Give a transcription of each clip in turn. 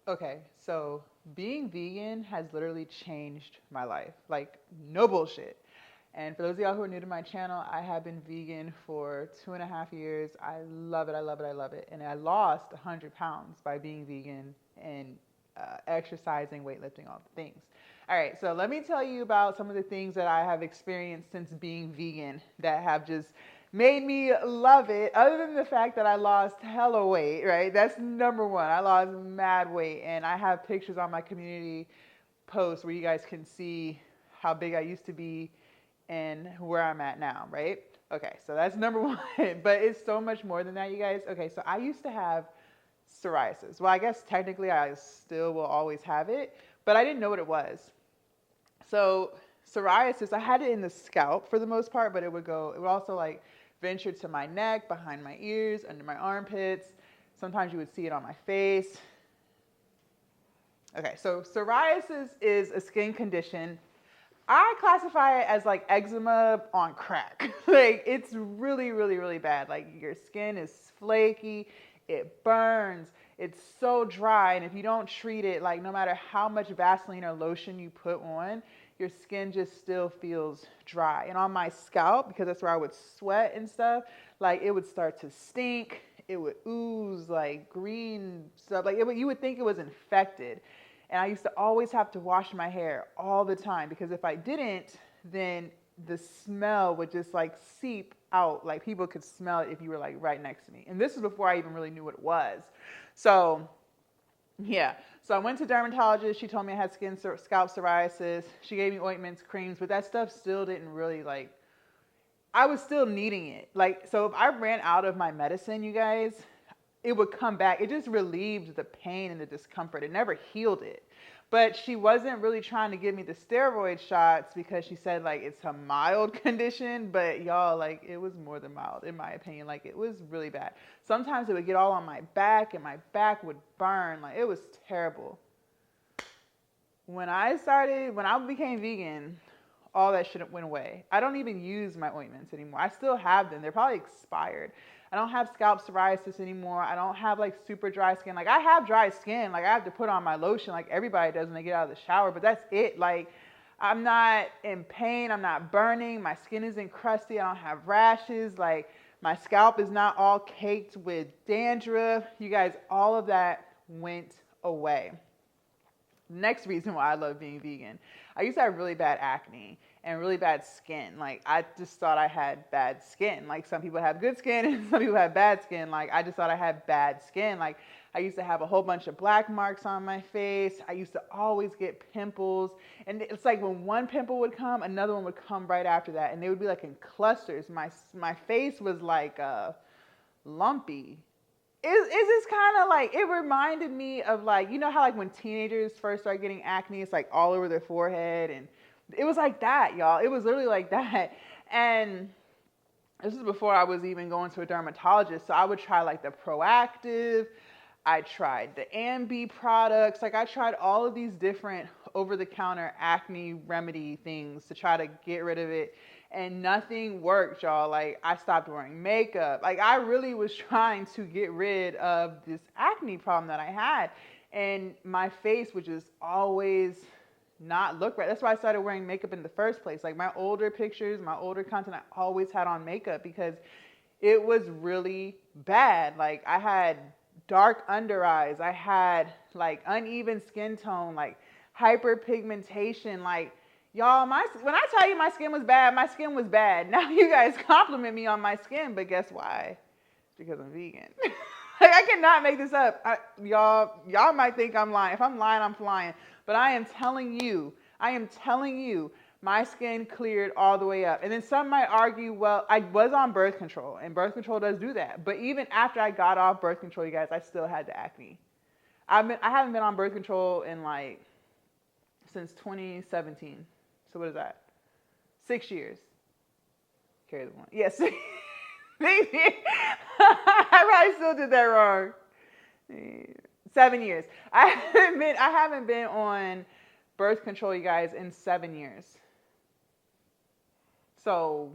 Okay, so being vegan has literally changed my life. Like, no bullshit. And for those of y'all who are new to my channel, I have been vegan for 2.5 years. I love it, I love it, I love it. And I lost 100 pounds by being vegan and exercising, weightlifting, all the things. All right, so let me tell you about some of the things that I have experienced since being vegan that have just made me love it, other than the fact that I lost hella weight, right? That's number one. I lost mad weight, and I have pictures on my community post where you guys can see how big I used to be and where I'm at now, right? Okay, so that's number one, but it's so much more than that, you guys. Okay, so I used to have psoriasis. Well, I guess technically I still will always have it, but I didn't know what it was. So psoriasis, I had it in the scalp for the most part, but it would also like venture to my neck, behind my ears, under my armpits. Sometimes you would see it on my face. Okay, so psoriasis is a skin condition. I classify it as like eczema on crack. Like, it's really, really, really bad. Like, your skin is flaky, it burns, it's so dry, and if you don't treat it, like, no matter how much Vaseline or lotion you put on, your skin just still feels dry. And on my scalp, because that's where I would sweat and stuff, like, it would start to stink, it would ooze like green stuff, like you would think it was infected. And I used to always have to wash my hair all the time, because if I didn't, then the smell would just like seep out. Like, people could smell it if you were like right next to me. And this is before I even really knew what it was. So yeah, so I went to dermatologist. She told me I had scalp psoriasis. She gave me ointments, creams, but that stuff still didn't really like, I was still needing it. Like, so if I ran out of my medicine, you guys, it would come back. It just relieved the pain and the discomfort. It never healed it. But she wasn't really trying to give me the steroid shots, because she said like it's a mild condition, but y'all, like, it was more than mild in my opinion. Like, it was really bad. Sometimes it would get all on my back and my back would burn. Like, it was terrible. When I became vegan, all that shit went away. I don't even use my ointments anymore. I still have them. They're probably expired. I don't have scalp psoriasis anymore. I don't have like super dry skin. Like, I have dry skin. Like, I have to put on my lotion like everybody does when they get out of the shower, but that's it. Like, I'm not in pain. I'm not burning. My skin isn't crusty. I don't have rashes. Like, my scalp is not all caked with dandruff. You guys, all of that went away. Next reason why I love being vegan. I used to have really bad acne and really bad skin. Like, I just thought I had bad skin. Like, some people have good skin and some people have bad skin. Like, I just thought I had bad skin. Like, I used to have a whole bunch of black marks on my face. I used to always get pimples. And it's like when one pimple would come, another one would come right after that. And they would be like in clusters. My face was like lumpy. Is this kind of like, it reminded me of like, you know how like when teenagers first start getting acne, it's like all over their forehead, and it was like that, y'all. It was literally like that. And this is before I was even going to a dermatologist. So I would try like the Proactive. I tried the Ambi products. Like, I tried all of these different over-the-counter acne remedy things to try to get rid of it, and nothing worked, y'all. Like, I stopped wearing makeup. Like, I really was trying to get rid of this acne problem that I had, and my face would just always not look right. That's why I started wearing makeup in the first place. Like, my older pictures, my older content, I always had on makeup because it was really bad. Like, I had dark under eyes. I had like uneven skin tone, like hyperpigmentation. Like, y'all, when I tell you my skin was bad, my skin was bad. Now you guys compliment me on my skin, but guess why? It's because I'm vegan. Like, I cannot make this up. Y'all might think I'm lying. If I'm lying, I'm flying. But I am telling you, my skin cleared all the way up. And then some might argue, well, I was on birth control, and birth control does do that. But even after I got off birth control, you guys, I still had the acne. I haven't been on birth control in like, since 2017. So what is that? 6 years. Carry the one. Yes. Maybe. I probably still did that wrong. 7 years. I haven't been on birth control, you guys, in 7 years. So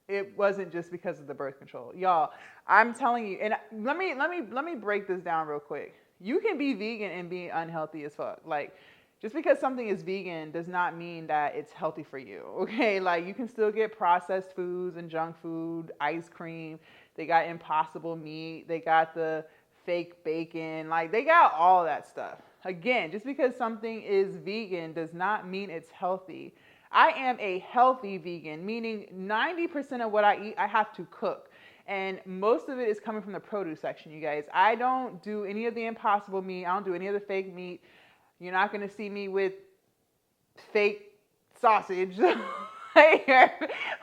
it wasn't just because of the birth control. Y'all, I'm telling you, and let me break this down real quick. You can be vegan and be unhealthy as fuck. Like, just because something is vegan does not mean that it's healthy for you, okay? Like, you can still get processed foods and junk food, ice cream. They got impossible meat. They got the fake bacon. Like, they got all that stuff. Again, just because something is vegan does not mean it's healthy. I am a healthy vegan, meaning 90% of what I eat, I have to cook. And most of it is coming from the produce section, you guys. I don't do any of the impossible meat. I don't do any of the fake meat. You're not going to see me with fake sausage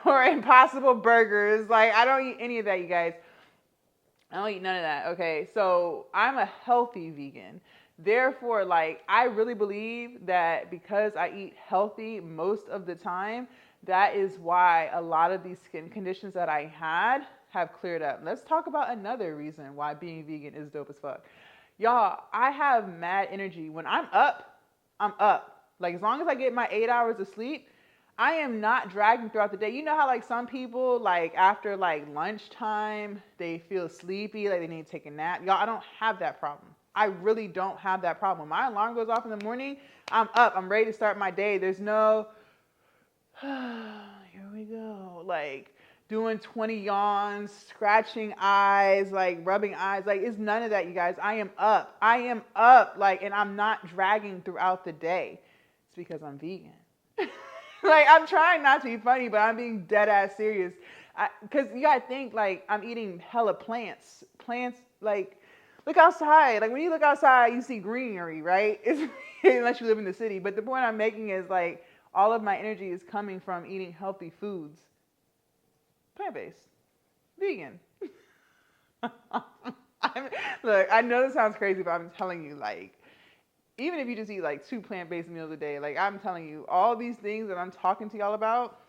or impossible burgers. Like, I don't eat any of that, you guys. I don't eat none of that, okay? So I'm a healthy vegan. Therefore, like, I really believe that because I eat healthy most of the time, that is why a lot of these skin conditions that I had have cleared up. Let's talk about another reason why being vegan is dope as fuck. Y'all, I have mad energy. When I'm up, I'm up. Like, as long as I get my 8 hours of sleep, I am not dragging throughout the day. You know how, like, some people, like, after, like, lunchtime, they feel sleepy, like they need to take a nap. Y'all, I don't have that problem. I really don't have that problem. When my alarm goes off in the morning, I'm up. I'm ready to start my day. There's no, here we go, like, doing 20 yawns, scratching eyes, like, rubbing eyes. Like, it's none of that, you guys. I am up. I am up, like, and I'm not dragging throughout the day. It's because I'm vegan. Like, I'm trying not to be funny, but I'm being dead ass serious. Because you gotta think, like, I'm eating hella plants. Plants, like, look outside. Like, when you look outside, you see greenery, right? Unless you live in the city. But the point I'm making is, like, all of my energy is coming from eating healthy foods. Plant-based. Vegan. Look, I know this sounds crazy, but I'm telling you, like, even if you just eat like 2 plant-based meals a day, like, I'm telling you, all these things that I'm talking to y'all about,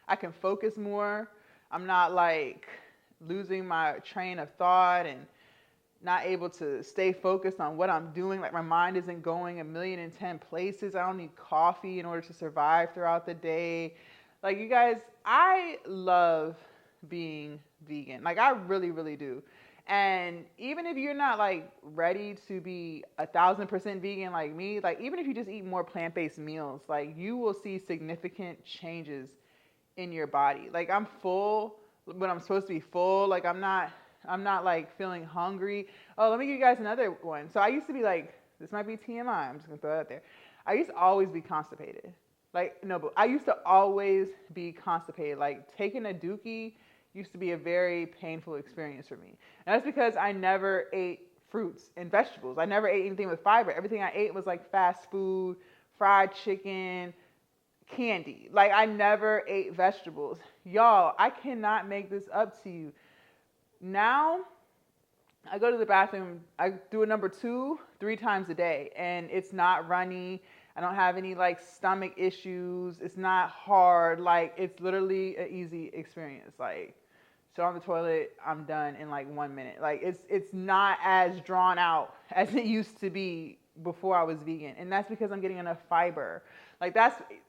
I can focus more. I'm not like losing my train of thought and not able to stay focused on what I'm doing. Like, my mind isn't going 1,000,010 places. I don't need coffee in order to survive throughout the day. Like, you guys, I love being vegan. Like, I really, really do. And even if you're not like ready to be 1,000% vegan like me, like, even if you just eat more plant-based meals, like, you will see significant changes in your body. Like, I'm full when I'm supposed to be full. Like, I'm not like feeling hungry. Oh, let me give you guys another one. So I used to be like, this might be TMI. I'm just gonna throw it out there. I used to always be constipated. Like, no, but I used to always be constipated. Like, taking a dookie used to be a very painful experience for me. And that's because I never ate fruits and vegetables. I never ate anything with fiber. Everything I ate was like fast food, fried chicken, candy. Like, I never ate vegetables. Y'all, I cannot make this up to you. Now, I go to the bathroom, I do a number 2 3 times a day, and it's not runny. I don't have any like stomach issues. It's not hard. Like, it's literally an easy experience. Like, sit on the toilet, I'm done in like 1 minute. Like, it's not as drawn out as it used to be before I was vegan. And that's because I'm getting enough fiber. Like,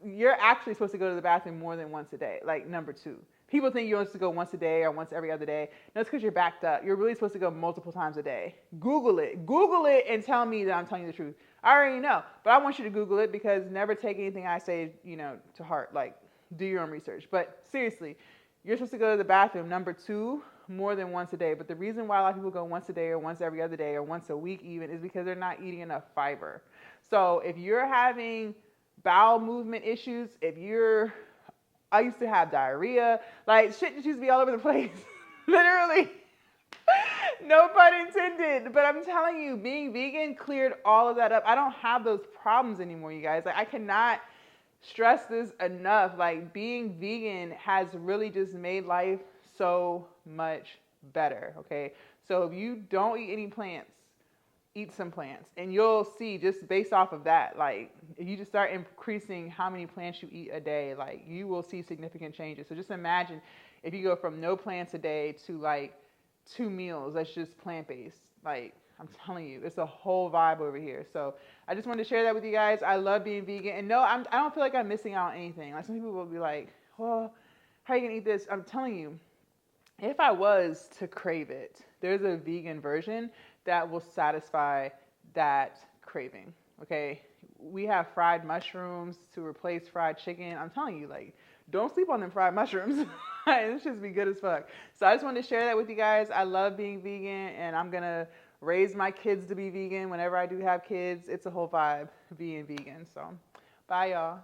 you're actually supposed to go to the bathroom more than once a day. Like, number 2. People think you're supposed to go once a day or once every other day. No, it's because you're backed up. You're really supposed to go multiple times a day. Google it. Google it and tell me that I'm telling you the truth. I already know, but I want you to Google it, because never take anything I say, to heart. Like, do your own research. But seriously, you're supposed to go to the bathroom, number 2, more than once a day. But the reason why a lot of people go once a day or once every other day or once a week even is because they're not eating enough fiber. So if you're having bowel movement issues, I used to have diarrhea, like, shit just used to be all over the place. Literally. No pun intended. But I'm telling you, being vegan cleared all of that up. I don't have those problems anymore, you guys. Like, I cannot stress this enough. Like, being vegan has really just made life so much better, okay? So if you don't eat any plants, eat some plants, and you'll see, just based off of that, like, if you just start increasing how many plants you eat a day, like, you will see significant changes. So just imagine if you go from no plants a day to like 2 meals that's just plant-based. Like, I'm telling you, it's a whole vibe over here. So I just wanted to share that with you guys. I love being vegan, and no, I don't feel like I'm missing out on anything. Like, some people will be like, well, how are you gonna eat this? I'm telling you, if I was to crave it, there's a vegan version that will satisfy that craving. Okay, we have fried mushrooms to replace fried chicken. I'm telling you, like, don't sleep on them fried mushrooms. It should be good as fuck. So I just wanted to share that with you guys. I love being vegan, and I'm gonna raise my kids to be vegan whenever I do have kids. It's a whole vibe being vegan. So bye, y'all.